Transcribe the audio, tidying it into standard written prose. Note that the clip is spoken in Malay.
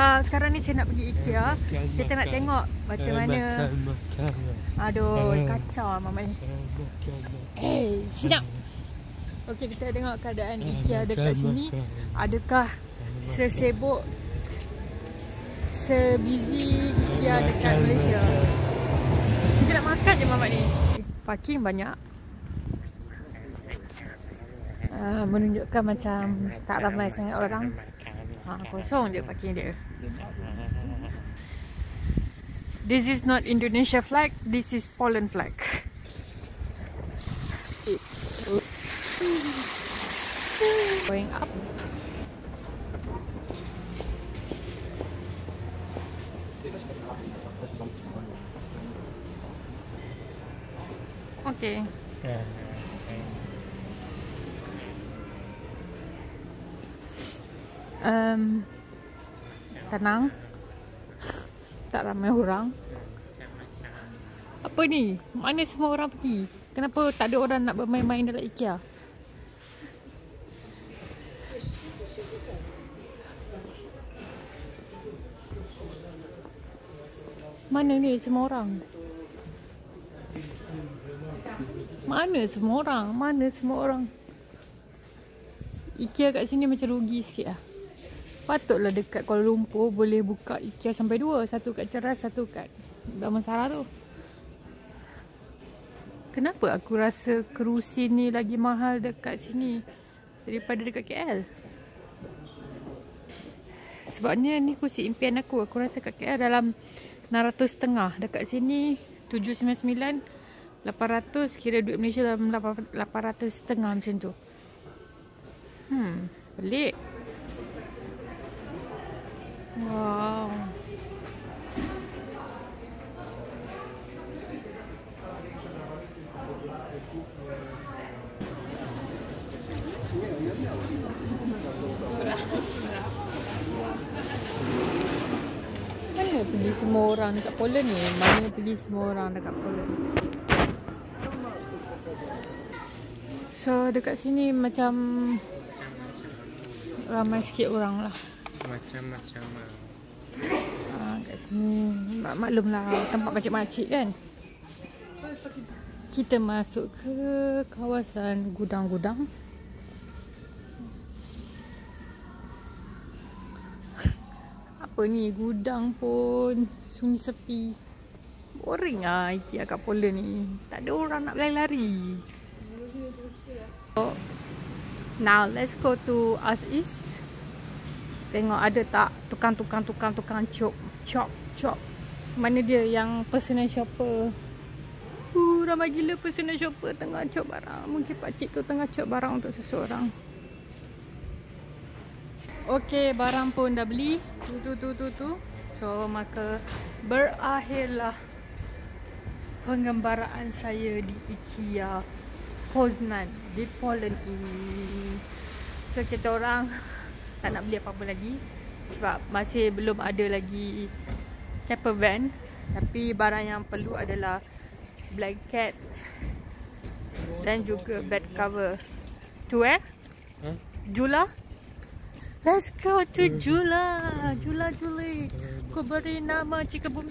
Sekarang ni saya nak pergi Ikea. Kita nak tengok macam mana. Aduh, kacau Mama ni. Sedap. Okey, kita tengok keadaan Ikea dekat sini. Adakah sesibuk, sebusy Ikea dekat Malaysia? Kita nak makan je Mama ni. Parking banyak. Menunjukkan macam tak ramai sangat orang. Kosong je parking dia. This is not Indonesia flag, this is Poland flag. Going up. Okay. Tenang. Tak ramai orang. Apa ni? Mana semua orang pergi? Kenapa tak ada orang nak bermain-main dalam Ikea? Mana ni semua orang? Mana semua orang? Mana semua orang? Ikea kat sini macam rugi sikit lah. Patutlah dekat Kuala Lumpur boleh buka Ikea sampai 2. Satu kat Ceras, satu kat Damansara tu. Kenapa aku rasa kerusi ni lagi mahal dekat sini daripada dekat KL? Sebabnya ni kursi impian aku. Aku rasa kat KL dalam 600.5. Dekat sini 799, 800. Kira duit Malaysia dalam 800.5 macam tu. Pelik. Wow. Mana pergi semua orang dekat Poland ni? Mana pergi semua orang dekat Poland? So dekat sini macam ramai sikit orang lah. Macam-macam kat sini maklumlah tempat makcik-makcik kan. Kita masuk ke kawasan gudang-gudang. Apa ni, gudang pun sunyi sepi. Boring lah Ikea kat Poland ni. Tak ada orang nak berlari-lari. So, now let's go to Us East. Tengok ada tak tukang chop. Mana dia yang personal shopper? Ramai gila personal shopper tengah chop barang. Mungkin pakcik tu tengah chop barang untuk seseorang. Okey, barang pun dah beli. Tu. So maka berakhirlah pengembaraan saya di Ikea Poznan di Poland ini. So kita orang tak nak beli apa-apa lagi sebab masih belum ada lagi camper van. Tapi barang yang perlu adalah blanket dan juga bed cover. Tu Jula. Let's go to Jula. Juli. Aku beri nama Cikabum.